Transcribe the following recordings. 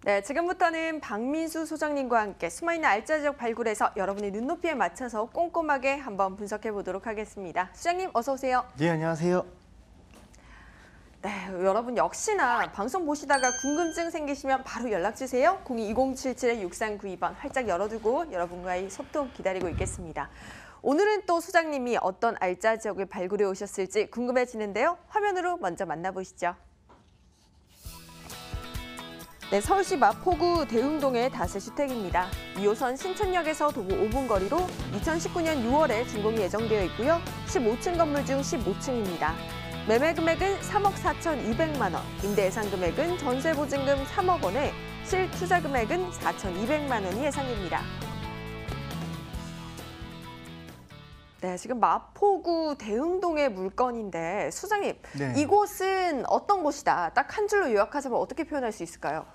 네, 지금부터는 박민수 소장님과 함께 숨어있는 알짜 지역 발굴에서 여러분의 눈높이에 맞춰서 꼼꼼하게 한번 분석해 보도록 하겠습니다. 소장님 어서 오세요. 네, 안녕하세요. 네, 여러분 역시나 방송 보시다가 궁금증 생기시면 바로 연락 주세요. 02-2077-6392번 활짝 열어두고 여러분과의 소통 기다리고 있겠습니다. 오늘은 또 소장님이 어떤 알짜 지역을 발굴해 오셨을지 궁금해지는데요. 화면으로 먼저 만나보시죠. 네, 서울시 마포구 대흥동의 다세주택입니다. 2호선 신촌역에서 도보 5분 거리로 2019년 6월에 준공이 예정되어 있고요. 15층 건물 중 15층입니다. 매매 금액은 3억 4,200만 원, 임대 예상 금액은 전세 보증금 3억 원에 실투자 금액은 4,200만 원이 예상됩니다. 네, 지금 마포구 대흥동의 물건인데 소장님, 네. 이곳은 어떤 곳이다? 딱 한 줄로 요약하자면 어떻게 표현할 수 있을까요?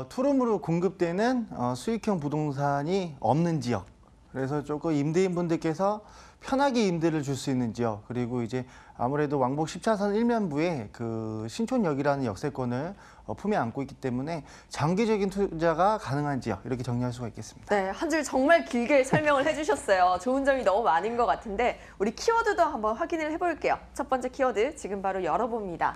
투룸으로 공급되는 수익형 부동산이 없는 지역. 그래서 조금 임대인분들께서 편하게 임대를 줄 수 있는 지역. 그리고 이제 아무래도 왕복 10차선 일면부에 그 신촌역이라는 역세권을 품에 안고 있기 때문에 장기적인 투자가 가능한 지역. 이렇게 정리할 수가 있겠습니다. 네, 한 줄 정말 길게 설명을 해주셨어요. 좋은 점이 너무 많은 것 같은데 우리 키워드도 한번 확인을 해볼게요. 첫 번째 키워드 지금 바로 열어봅니다.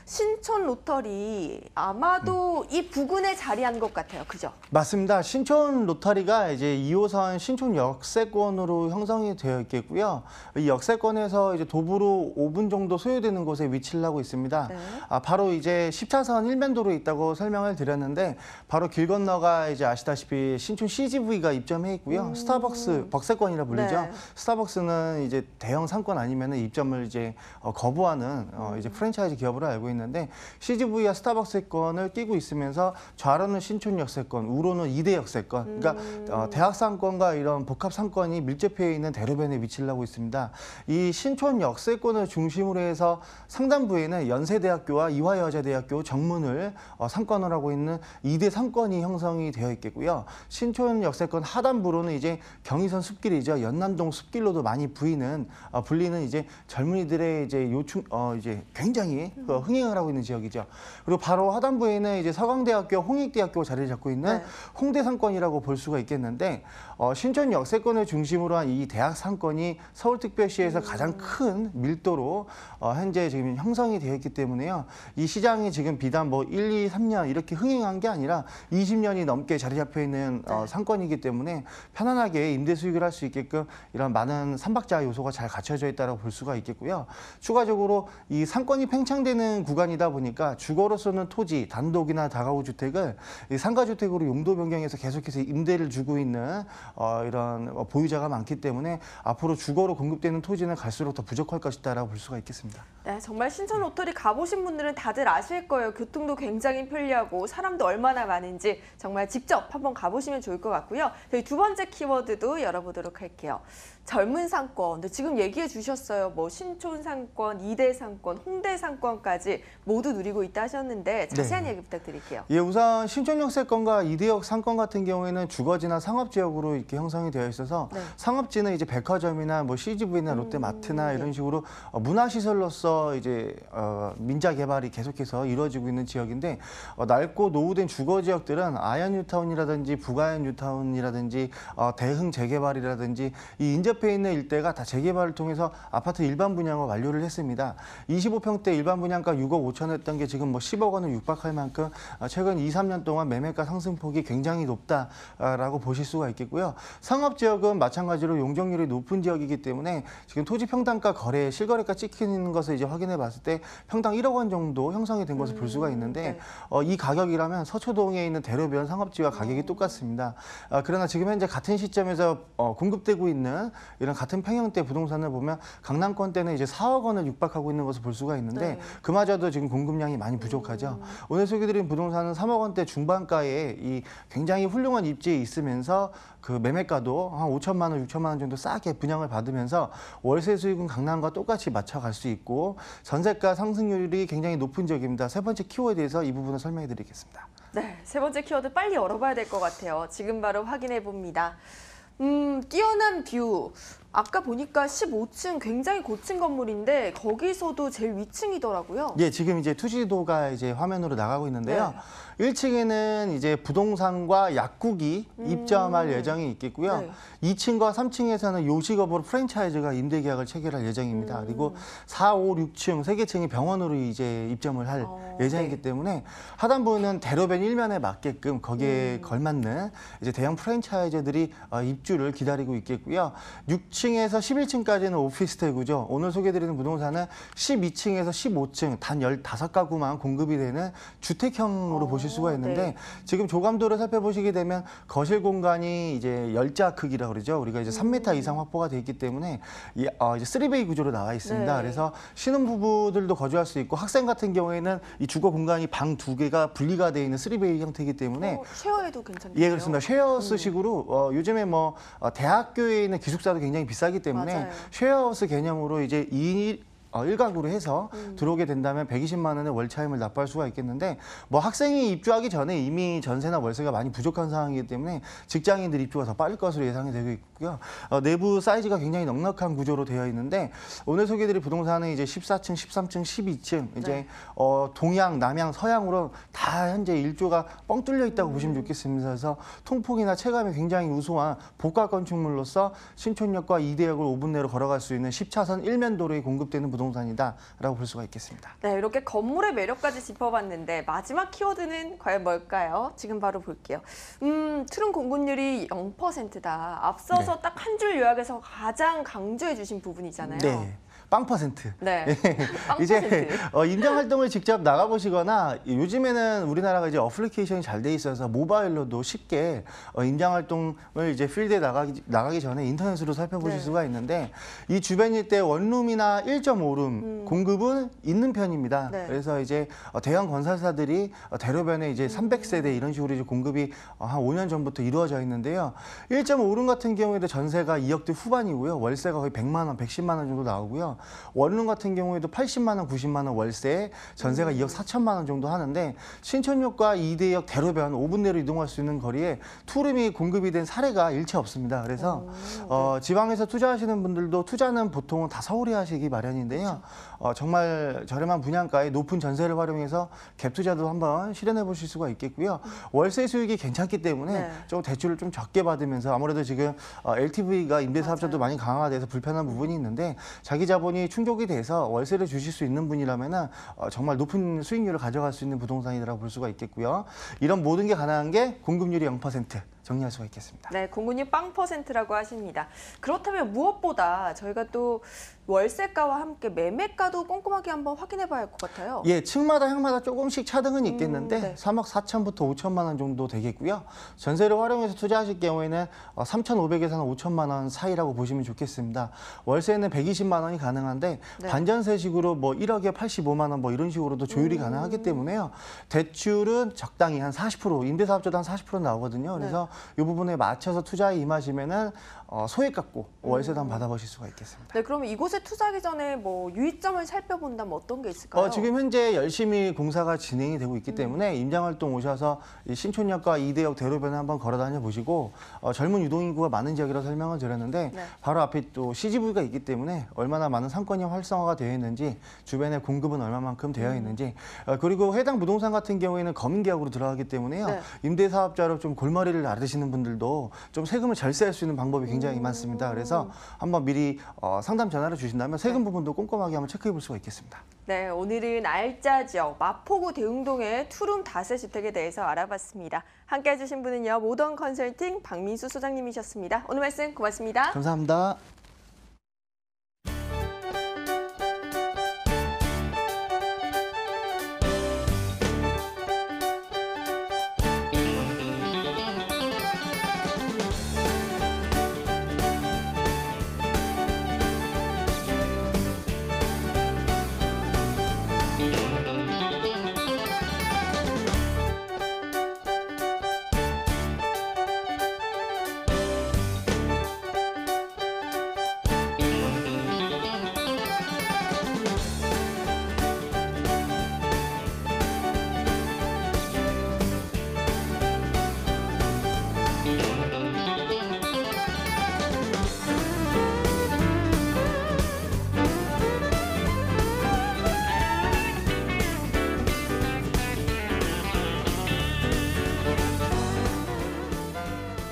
신촌 로터리 아마도 이 부근에 자리한 것 같아요. 그죠? 맞습니다. 신촌 로터리가 이제 2호선 신촌 역세권으로 형성이 되어 있겠고요. 이 역세권에서 이제 도보로 5분 정도 소요되는 곳에 위치를 하고 있습니다. 네. 바로 이제 10차선 일면도로 있다고 설명을 드렸는데 바로 길 건너가 이제 아시다시피 신촌 CGV가 입점해 있고요. 스타벅스 벅세권이라 불리죠. 네. 스타벅스는 이제 대형 상권 아니면 입점을 이제 거부하는 이제 프랜차이즈 기업으로 알고 있는데 CGV와 스타벅스권을 끼고 있으면서 좌로는 신촌 역세권, 우로는 이대 역세권. 그러니까 대학 상권과 이런 복합 상권이 밀접해 있는 대로변에 위치를 하고 있습니다. 이 신촌 역세권을 중심으로 해서 상단부에는 연세대학교와 이화여자대학교 정문을 상권으로 하고 있는 이대 상권이 형성이 되어 있겠고요. 신촌 역세권 하단부로는 이제 경의선 숲길이죠. 연남동 숲길로도 많이 불리는 이제 젊은이들의 이제 이제 굉장히 흥행 하고 있는 지역이죠. 그리고 바로 하단부에는 이제 서강대학교, 홍익대학교 자리를 잡고 있는 홍대 상권이라고 볼 수가 있겠는데 신촌 역세권을 중심으로 한 이 대학 상권이 서울특별시에서 가장 큰 밀도로 현재 지금 형성이 되어 있기 때문에요. 이 시장이 지금 비단 뭐 1, 2, 3년 이렇게 흥행한 게 아니라 20년이 넘게 자리 잡혀 있는 상권이기 때문에 편안하게 임대 수익을 할 수 있게끔 이런 많은 삼박자 요소가 잘 갖춰져 있다고 볼 수가 있겠고요. 추가적으로 이 상권이 팽창되는 구간이다 보니까 주거로서는 토지, 단독이나 다가구 주택을 상가주택으로 용도 변경해서 계속해서 임대를 주고 있는 이런 보유자가 많기 때문에 앞으로 주거로 공급되는 토지는 갈수록 더 부족할 것이다라고 볼 수가 있겠습니다. 네, 정말 신촌 로터리 가보신 분들은 다들 아실 거예요. 교통도 굉장히 편리하고 사람도 얼마나 많은지 정말 직접 한번 가보시면 좋을 것 같고요. 저희 두 번째 키워드도 열어보도록 할게요. 젊은 상권, 지금 얘기해 주셨어요. 뭐 신촌 상권, 이대 상권, 홍대 상권까지 모두 누리고 있다 하셨는데 자세한 얘기 부탁드릴게요. 예, 우선 신촌 역세권과 이대역 상권 같은 경우에는 주거지나 상업지역으로 이렇게 형성이 되어 있어서 상업지는 이제 백화점이나 뭐 CGV나 롯데마트나 이런 식으로 문화시설로서 이제 민자 개발이 계속해서 이루어지고 있는 지역인데 낡고 노후된 주거 지역들은 아현 뉴타운이라든지 북아현 뉴타운이라든지 대흥 재개발이라든지 이 인접해 있는 일대가 다 재개발을 통해서 아파트 일반 분양을 완료를 했습니다. 25평대 일반 분양가 6억 5천 했던 게 지금 뭐 10억 원을 육박할 만큼 최근 2, 3년 동안 매매가 상승폭이 굉장히 높다라고 보실 수가 있겠고요. 상업지역은 마찬가지로 용적률이 높은 지역이기 때문에 지금 토지 평당가 거래, 실거래가 찍히는 것을 이제 확인해 봤을 때 평당 1억 원 정도 형성이 된 것을 볼 수가 있는데 이 가격이라면 서초동에 있는 대로변 상업지와 가격이 똑같습니다. 그러나 지금 현재 같은 시점에서 공급되고 있는 이런 같은 평형대 부동산을 보면 강남권대는 이제 4억 원을 육박하고 있는 것을 볼 수가 있는데 그마저도 지금 공급량이 많이 부족하죠. 오늘 소개드린 부동산은 3억 원대 중반가에 이 굉장히 훌륭한 입지에 있으면서 그 매매가도 한 5천만 원, 6천만 원 정도 싸게 분양을 받으면서 월세 수익은 강남과 똑같이 맞춰갈 수 있고 전세가 상승률이 굉장히 높은 지역입니다. 세 번째 키워드에서 이 부분을 설명해 드리겠습니다. 네, 세 번째 키워드 빨리 열어봐야 될 것 같아요. 지금 바로 확인해 봅니다. 뛰어난 뷰. 아까 보니까 15층 굉장히 고층 건물인데 거기서도 제일 위층이더라고요. 예, 지금 이제 투지도가 이제 화면으로 나가고 있는데요. 1층에는 이제 부동산과 약국이 입점할 예정이 있겠고요. 네. 2층과 3층에서는 요식업으로 프랜차이즈가 임대 계약을 체결할 예정입니다. 그리고 4, 5, 6층 세 개 층이 병원으로 이제 입점을 할 예정이기 네. 때문에 하단부는 대로변 일면에 맞게끔 거기에 걸맞는 이제 대형 프랜차이즈들이 입주를 기다리고 있겠고요. 6층에서 11층까지는 오피스텔 구조. 오늘 소개드리는 부동산은 12층에서 15층 단 15가구만 공급이 되는 주택형으로 보실 수가 있는데 네. 지금 조감도를 살펴보시게 되면 거실 공간이 이제 열자 크기라고 그러죠. 우리가 이제 3m 이상 확보가 돼 있기 때문에 이제 3베이 구조로 나와 있습니다. 네. 그래서 신혼부부들도 거주할 수 있고 학생 같은 경우에는 이 주거 공간이 방 2개가 분리가 돼 있는 3베이 형태이기 때문에 쉐어해도 괜찮겠네요. 예, 그렇습니다. 쉐어하우스식으로 요즘에 뭐 대학교에 있는 기숙사도 굉장히 비싸기 때문에 맞아요. 쉐어하우스 개념으로 이제 일가구로 해서 들어오게 된다면 120만 원의 월차임을 납부할 수가 있겠는데 뭐 학생이 입주하기 전에 이미 전세나 월세가 많이 부족한 상황이기 때문에 직장인들 입주가 더 빠를 것으로 예상이 되고 있고요. 내부 사이즈가 굉장히 넉넉한 구조로 되어 있는데 오늘 소개드릴 부동산은 이제 14층, 13층, 12층 이제 동양, 남양, 서양으로 다 현재 일조가 뻥 뚫려 있다고 보시면 좋겠습니다. 그래서 통풍이나 체감이 굉장히 우수한 복합 건축물로서 신촌역과 이대역을 5분 내로 걸어갈 수 있는 10차선 일면도로에 공급되는 부동산이다라고 볼 수가 있겠습니다. 네, 이렇게 건물의 매력까지 짚어봤는데 마지막 키워드는 과연 뭘까요? 지금 바로 볼게요. 투룸 공급률이 0%다. 앞서서 딱 한 줄 요약에서 가장 강조해 주신 부분이잖아요. 네. 빵 퍼센트. 네. 빵 이제 퍼센트. 임장 활동을 직접 나가보시거나 요즘에는 우리나라가 이제 어플리케이션이 잘 돼 있어서 모바일로도 쉽게 임장 활동을 이제 필드에 나가기 전에 인터넷으로 살펴보실 네. 수가 있는데 이 주변 일대 원룸이나 1.5룸 공급은 있는 편입니다. 네. 그래서 이제 대형 건설사들이 대로변에 이제 300세대 이런 식으로 이제 공급이 한 5년 전부터 이루어져 있는데요. 1.5룸 같은 경우에도 전세가 2억대 후반이고요. 월세가 거의 100만 원, 110만 원 정도 나오고요. 원룸 같은 경우에도 80만 원, 90만 원 월세에 전세가 2억 4천만 원 정도 하는데 신촌역과 이대역 대로변 5분 내로 이동할 수 있는 거리에 투룸이 공급이 된 사례가 일체 없습니다. 그래서 지방에서 투자하시는 분들도 투자는 보통은 다 서울에 하시기 마련인데요. 정말 저렴한 분양가에 높은 전세를 활용해서 갭 투자도 한번 실현해 보실 수가 있겠고요. 월세 수익이 괜찮기 때문에 네. 좀 대출을 좀 적게 받으면서 아무래도 지금 LTV가 임대사업자도 많이 강화가 돼서 불편한 부분이 있는데 자기 자본이 충족이 돼서 월세를 주실 수 있는 분이라면은 정말 높은 수익률을 가져갈 수 있는 부동산이라고 볼 수가 있겠고요. 이런 모든 게 가능한 게 공급률이 0% 정리할 수가 있겠습니다. 네, 공급률 0%라고 하십니다. 그렇다면 무엇보다 저희가 또 월세가와 함께 매매가도 꼼꼼하게 한번 확인해 봐야 할 것 같아요. 예, 층마다 향마다 조금씩 차등은 있겠는데 네. 3억 4천부터 5천만 원 정도 되겠고요. 전세를 활용해서 투자하실 경우에는 3,500에서는 5천만 원 사이라고 보시면 좋겠습니다. 월세는 120만 원이 가능한데 네. 반전세식으로 뭐 1억에 85만 원 뭐 이런 식으로도 조율이 가능하기 때문에요. 대출은 적당히 한 40%, 임대사업자도 한 40% 나오거든요. 그래서 이 부분에 맞춰서 투자에 임하시면은 소액 갖고 월세도 한번 받아보실 수가 있겠습니다. 네, 그러면 이곳에 투자하기 전에 뭐 유의점을 살펴본다면 어떤 게 있을까요? 지금 현재 열심히 공사가 진행이 되고 있기 때문에 임장활동 오셔서 이 신촌역과 이대역 대로변에 한번 걸어다녀 보시고 젊은 유동인구가 많은 지역이라고 설명을 드렸는데 네. 바로 앞에 또 CGV가 있기 때문에 얼마나 많은 상권이 활성화가 되어 있는지 주변에 공급은 얼마만큼 되어 있는지 그리고 해당 부동산 같은 경우에는 검인계약으로 들어가기 때문에요. 네. 임대사업자로 좀 골머리를 앓으시는 분들도 좀 세금을 절세할 수 있는 방법이 굉장히 많습니다. 그래서 한번 미리 상담 전화를 주신다면 세금 부분도 꼼꼼하게 한번 체크해 볼 수가 있겠습니다. 네, 오늘은 알짜 지역 마포구 대흥동의 투룸 다세 주택에 대해서 알아봤습니다. 함께 해주신 분은요, 모던 컨설팅 박민수 소장님이셨습니다. 오늘 말씀 고맙습니다. 감사합니다.